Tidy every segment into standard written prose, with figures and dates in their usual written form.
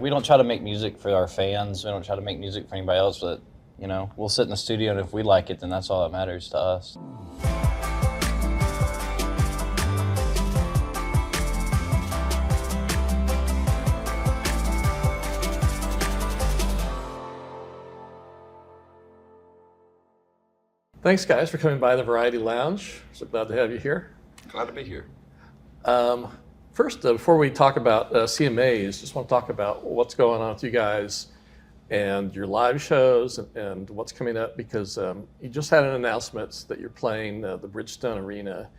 we don't try to make music for our fans. We don't try to make music for anybody else, but, you know, we'll sit in the studio, and if we like it, then that's all that matters to us. Thanks, guys, for coming by the Variety Lounge. So glad to have you here. Glad to be here. First, before we talk about CMAs, just want to talk about what's going on with you guys and your live shows and what's coming up, because you just had an announcement that you're playing the Bridgestone Arena,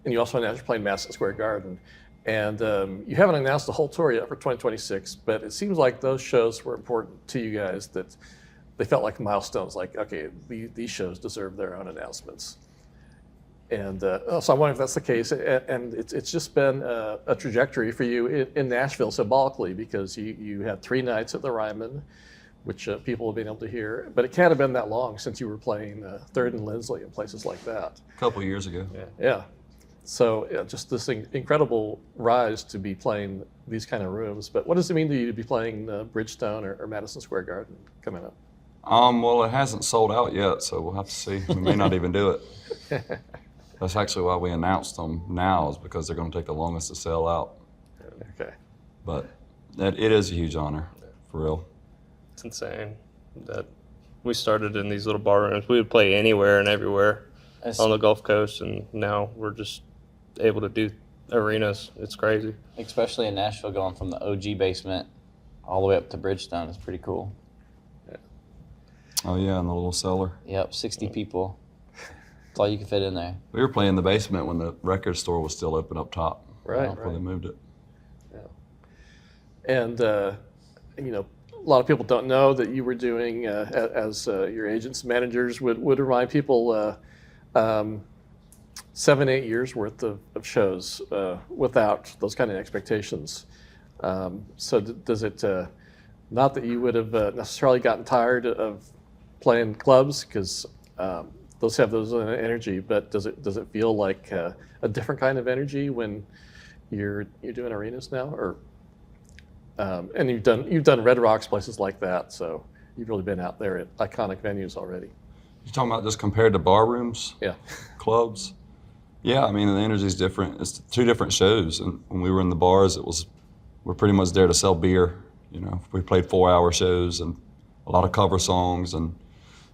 and you also announced you're playing Madison Square Garden. And you haven't announced the whole tour yet for 2026, but it seems like those shows were important to you guys, that they felt like milestones, like, okay, these shows deserve their own announcements. And so I'm wondering if that's the case. And it's just been a trajectory for you in Nashville symbolically, because you had 3 nights at the Ryman, which people have been able to hear. But it can't have been that long since you were playing Third and Lindsley and places like that. A couple of years ago. Yeah. So just this incredible rise to be playing these kind of rooms. But what does it mean to you to be playing Bridgestone or Madison Square Garden coming up? Well, it hasn't sold out yet, so we'll have to see. We may not even do it. That's actually why we announced them now, is because they're going to take the longest to sell out. Okay. But it is a huge honor, for real. It's insane that we started in these little bar rooms. We would play anywhere and everywhere on the Gulf Coast, and now we're just able to do arenas. It's crazy. Especially in Nashville, going from the OG basement all the way up to Bridgestone is pretty cool. Oh yeah, in the little cellar. Yep, 60 people. That's all you can fit in there. We were playing in the basement when the record store was still open up top. Right. Before they moved it. Yeah. And you know, a lot of people don't know that you were doing, as your agents, managers would remind people, 7-8 years worth of shows without those kind of expectations. So does it, not that you would have necessarily gotten tired of playing clubs, because those have those energy, but does it feel like a different kind of energy when you're doing arenas now? Or and you've done Red Rocks, places like that, so you've really been out there at iconic venues already. You're talking about just compared to bar rooms? Yeah. Clubs? Yeah, I mean, the energy's different. It's 2 different shows, and when we were in the bars, we're pretty much there to sell beer. You know, we played 4-hour shows and a lot of cover songs, and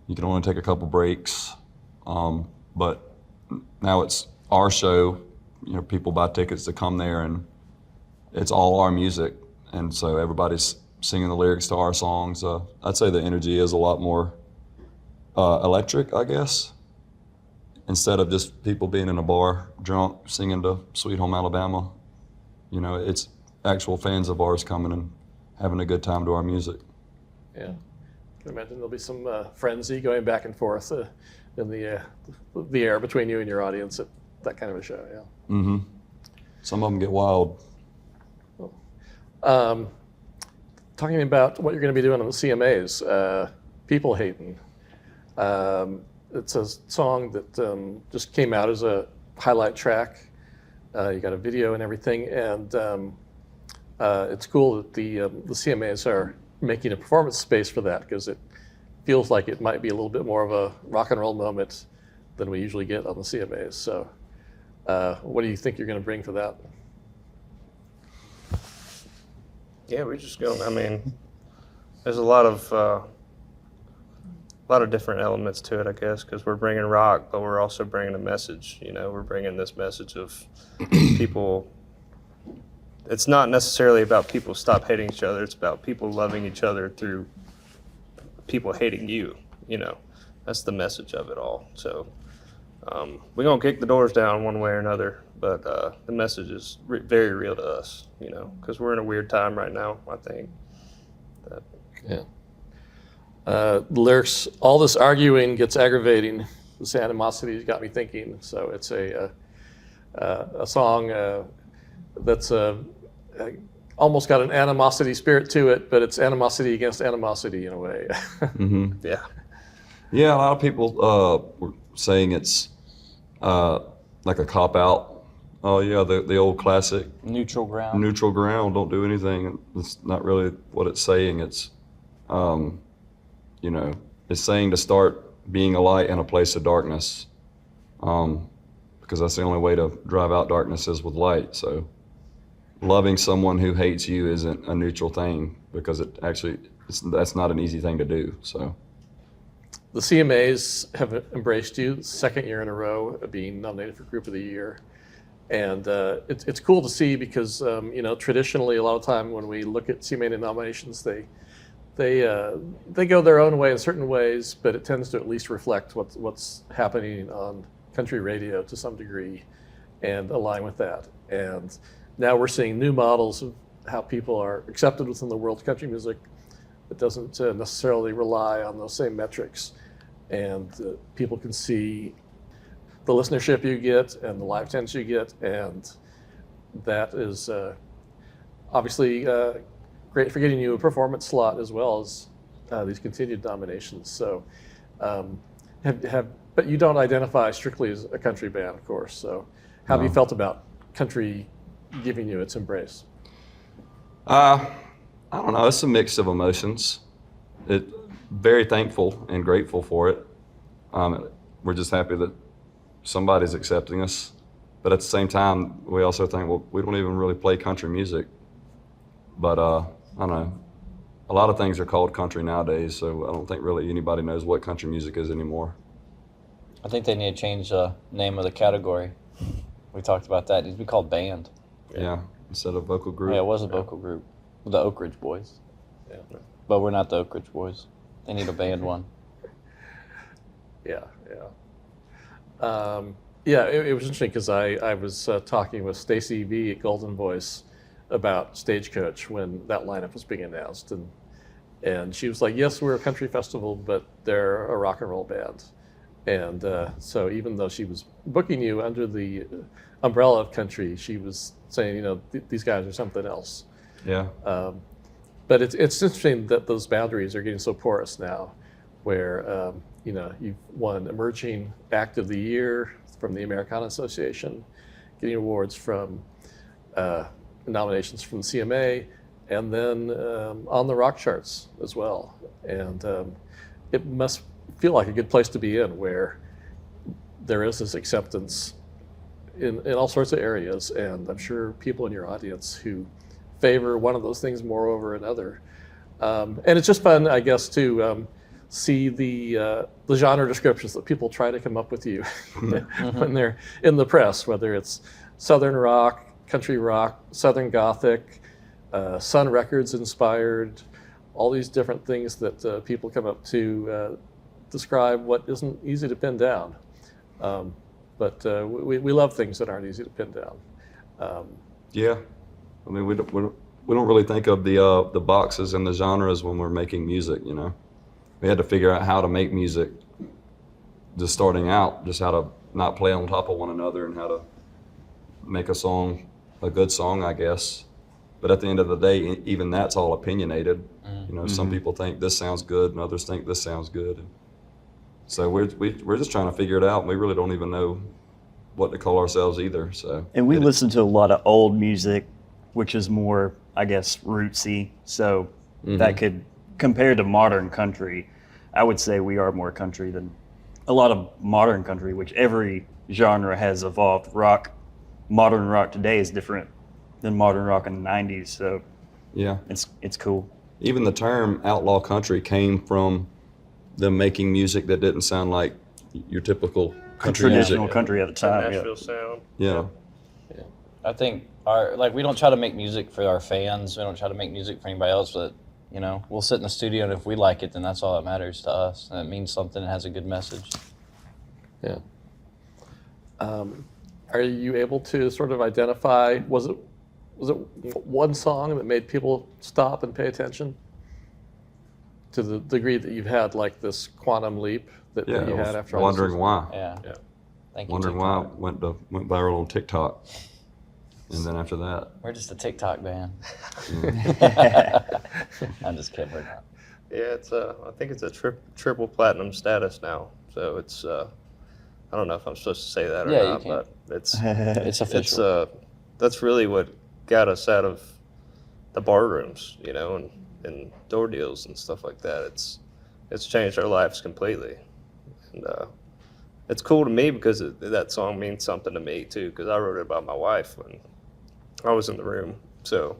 you can only take a couple breaks. But now it's our show. You know, people buy tickets to come there, and it's all our music, and so everybody's singing the lyrics to our songs. I'd say the energy is a lot more electric, I guess, instead of just people being in a bar drunk singing to Sweet Home Alabama. You know, it's actual fans of ours coming and having a good time to our music. Yeah, I can imagine there'll be some frenzy going back and forth in the air between you and your audience at that kind of a show. Yeah. Mm-hmm. Some of them get wild. Talking about what you're going to be doing on the CMAs, People Haten. It's a song that just came out as a highlight track. You got a video and everything, and it's cool that the CMAs are making a performance space for that, because it feels like it might be a little bit more of a rock and roll moment than we usually get on the CMAs. So what do you think you're going to bring for that? Yeah, we just go. I mean, there's a lot of different elements to it, I guess, because we're bringing rock, but we're also bringing a message. You know, we're bringing this message of people. It's not necessarily about people stop hating each other. It's about people loving each other through people hating you. You know, that's the message of it all. So we're going to kick the doors down one way or another, but the message is very real to us, you know, because we're in a weird time right now, I think. Yeah. The lyrics, all this arguing gets aggravating. This animosity's got me thinking. So it's a song that's almost got an animosity spirit to it, but it's animosity against animosity in a way. Mm-hmm. Yeah. Yeah, a lot of people were saying it's like a cop-out, Oh yeah, the old classic Neutral ground. neutral ground. Don't do anything. It's not really what it's saying. It's, you know, it's saying to start being a light in a place of darkness, because that's the only way to drive out darkness is with light. So, loving someone who hates you isn't a neutral thing, because that's not an easy thing to do. So. The CMAs have embraced you, second year in a row of being nominated for Group of the Year. And it's cool to see because, you know, traditionally a lot of time when we look at CMA nominations, they go their own way in certain ways, but it tends to at least reflect what's happening on country radio to some degree and align with that. And now we're seeing new models of how people are accepted within the world of country music that doesn't necessarily rely on those same metrics. And people can see the listenership you get and the live attendance you get, and that is obviously great for getting you a performance slot as well as these continued nominations. So, but you don't identify strictly as a country band, of course. So, how have you felt about country giving you its embrace? I don't know. It's a mix of emotions. Very thankful and grateful for it. We're just happy that somebody's accepting us. But at the same time, we also think, well, we don't even really play country music. But I don't know. A lot of things are called country nowadays, so I don't think really anybody knows what country music is anymore. I think they need to change the name of the category. We talked about that. It needs to be called band. Yeah, instead of vocal group. Yeah, it was a vocal group. The Oak Ridge Boys. Yeah. But we're not the Oak Ridge Boys. They need a band one. Yeah. It was interesting because I was talking with Stacy V at Golden Voice about Stagecoach when that lineup was being announced, and she was like, "Yes, we're a country festival, but they're a rock and roll band." And so even though she was booking you under the umbrella of country, she was saying, you know, these guys are something else. Yeah. But it's interesting that those boundaries are getting so porous now, where you know, you've won Emerging Act of the Year from the Americana Association, getting awards from nominations from the CMA, and then on the rock charts as well. And it must feel like a good place to be in, where there is this acceptance in all sorts of areas, and I'm sure people in your audience who favor one of those things more over another. And it's just fun, I guess, to see the genre descriptions that people try to come up with you when they're in the press, whether it's Southern rock, country rock, Southern Gothic, Sun Records inspired, all these different things that people come up to describe what isn't easy to pin down. But we love things that aren't easy to pin down. Yeah. I mean, we don't really think of the boxes and the genres when we're making music, you know. We had to figure out how to make music just starting out, just how to not play on top of one another and how to make a song a good song, I guess. But at the end of the day, even that's all opinionated. You know, some people think this sounds good and others think this sounds good. So we're just trying to figure it out, and we really don't even know what to call ourselves either. So. And we listen to a lot of old music, which is more, I guess, rootsy. So that could, compared to modern country, I would say we are more country than a lot of modern country, which every genre has evolved. Modern rock today is different than modern rock in the 90s. So yeah, it's cool. Even the term outlaw country came from them making music that didn't sound like your typical country Traditional music. country at the time. Nashville sound. Yeah. I think we don't try to make music for our fans. We don't try to make music for anybody else, but you know, we'll sit in the studio, and if we like it, then that's all that matters to us. And it means something. It has a good message. Yeah. Are you able to sort of identify, was it one song that made people stop and pay attention? To the degree that you've had like this quantum leap that you had after all Wondering this? why. Yeah. Thank you. Wondering why it went viral on TikTok. And then after that. We're just a TikTok band. I'm just kidding. We're not. Yeah, it's I think it's a triple platinum status now. So it's I don't know if I'm supposed to say that or Yeah, you not, can. but it's It's official. that's really what got us out of the bar rooms, you know, and door deals and stuff like that. It's changed our lives completely, and it's cool to me because that song means something to me too. Because I wrote it about my wife when I was in the room, so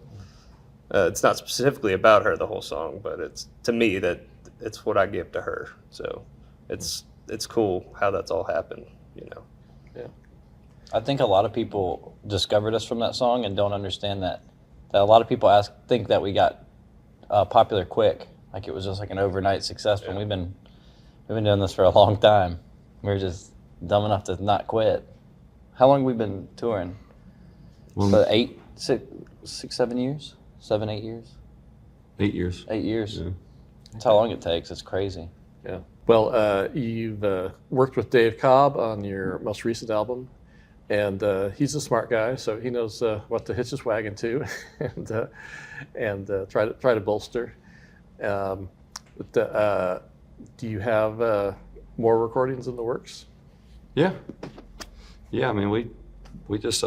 it's not specifically about her the whole song, but it's to me that it's what I give to her. So it's cool how that's all happened, you know. I think a lot of people discovered us from that song and don't understand that a lot of people think that we got popular quick, like it was just like an overnight success. But we've been doing this for a long time. We're just dumb enough to not quit. How long have we been touring? Well, So 7 years, 7, 8 years, 8 years. 8 years. Yeah. That's how long it takes. It's crazy. Yeah. Well, you've worked with Dave Cobb on your most recent album, and he's a smart guy, so he knows what to hitch his wagon to, and try to bolster. Do you have more recordings in the works? Yeah. I mean, we just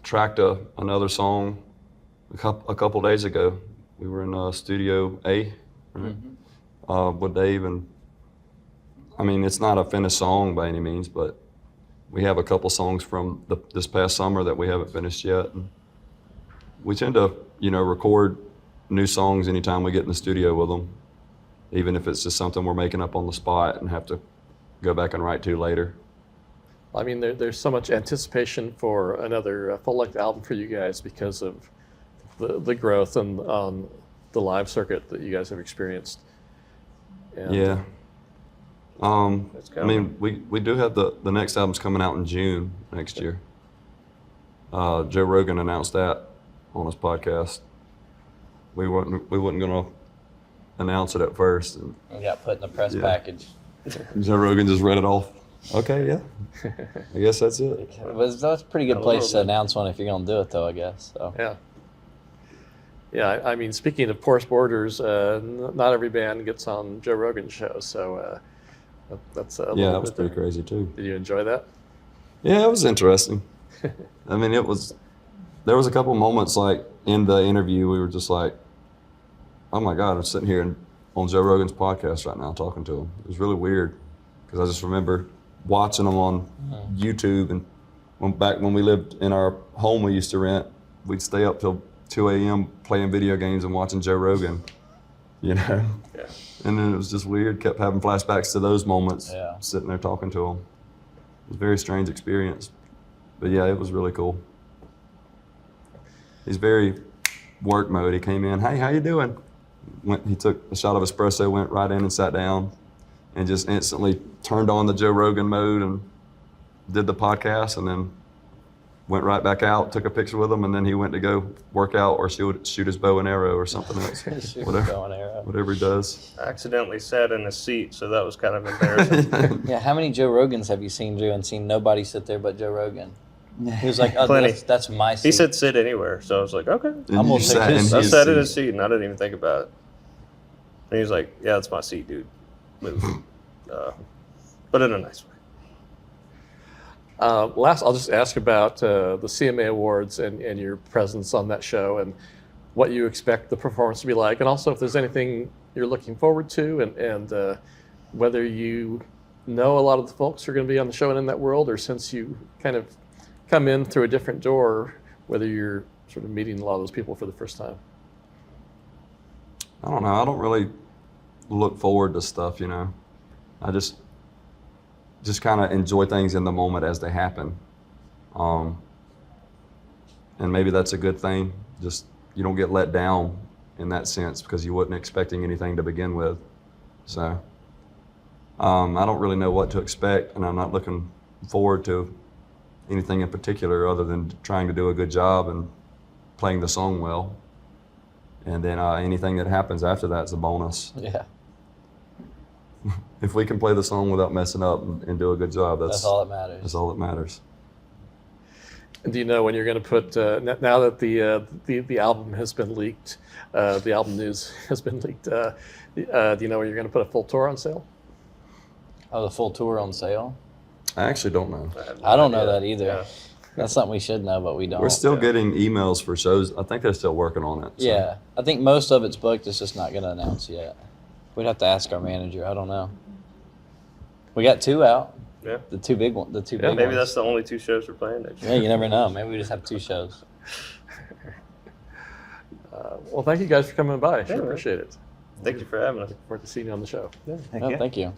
tracked another song a couple days ago. We were in Studio A, right? With Dave, and I mean, it's not a finished song by any means, but we have a couple songs from this past summer that we haven't finished yet. And we tend to, record new songs anytime we get in the studio with them, even if it's just something we're making up on the spot and have to go back and write to later. I mean, there's so much anticipation for another full-length album for you guys because of the growth and on the live circuit that you guys have experienced. And Yeah. I coming. mean, we do have the next album's coming out in June next year. Joe Rogan announced that on his podcast. We wasn't going to announce it at first. And We got put in the press Yeah. package. Joe Rogan just read it off. Okay, yeah. I guess that's it. That's a pretty good place to announce one if you're going to do it, though, I guess. So. Yeah, I mean, speaking of porous borders, not every band gets on Joe Rogan's show, so that's a Yeah, little that was bit pretty there. crazy too. Did you enjoy that? Yeah, it was interesting. I mean, there was a couple moments like in the interview, we were just like, oh my God, I'm sitting here on Joe Rogan's podcast right now talking to him. It was really weird because I just remember watching him on YouTube, and back when we lived in our home we used to rent, we'd stay up till 2 a.m. playing video games and watching Joe Rogan, Yeah. And then it was just weird, kept having flashbacks to those moments, Yeah. sitting there talking to him. It was a very strange experience, but yeah, it was really cool. He's very work mode. He came in, hey, how you doing? He took a shot of espresso, went right in and sat down, and just instantly turned on the Joe Rogan mode and did the podcast, and then went right back out, took a picture with him, and then he went to go work out or shoot his bow and arrow or something else. Shoot Whatever. bow and arrow. Whatever he does. I accidentally sat in a seat, so that was kind of embarrassing. Yeah, how many Joe Rogans have you seen, Drew, and seen nobody sit there but Joe Rogan? He was like, oh, Plenty. that's my seat. He said sit anywer, so I was like, okay. And I'm you gonna sat take in his I his sat in his seat. seat and I didn't even think about it. And he was like, yeah, that's my seat, dude. Move. But in a nice way. Last, I'll just ask about the CMA Awards and your presence on that show and what you expect the performance to be like, and also if there's anything you're looking forward to, and whether you know a lot of the folks who are going to be on the show and in that world, or since you kind of come in through a different door, whether you're sort of meeting a lot of those people for the first time. I don't know. I don't really look forward to stuff, I just kind of enjoy things in the moment as they happen. And maybe that's a good thing. Just you don't get let down in that sense because you wasn't expecting anything to begin with. So I don't really know what to expect, and I'm not looking forward to anything in particular other than trying to do a good job and playing the song well. And then anything that happens after that's a bonus. Yeah, If we can play the song without messing up and do a good job, that's all that matters. That's all that matters. And do you know when you're going to put, now that the album has been leaked, the album news has been leaked, do you know when you're going to put a full tour on sale? Oh, the full tour on sale? I actually don't know. have no I don't know idea. that either. Yeah. That's something we should know, but we don't. We're still getting emails for shows. I think they're still working on it. so. Yeah, I think most of it's booked. It's just not going to announce yet. We'd have to ask our manager. I don't know. We got 2 out. Yeah. The 2 big ones. The 2 Yeah, big maybe ones. that's the only 2 shows we're playing next Yeah, year. you never know. Maybe we just have 2 shows. Well, thank you guys for coming by. Sure man. appreciate it. Thank you for having us. Look forward to seeing you on the show. Heck No, yeah. thank you.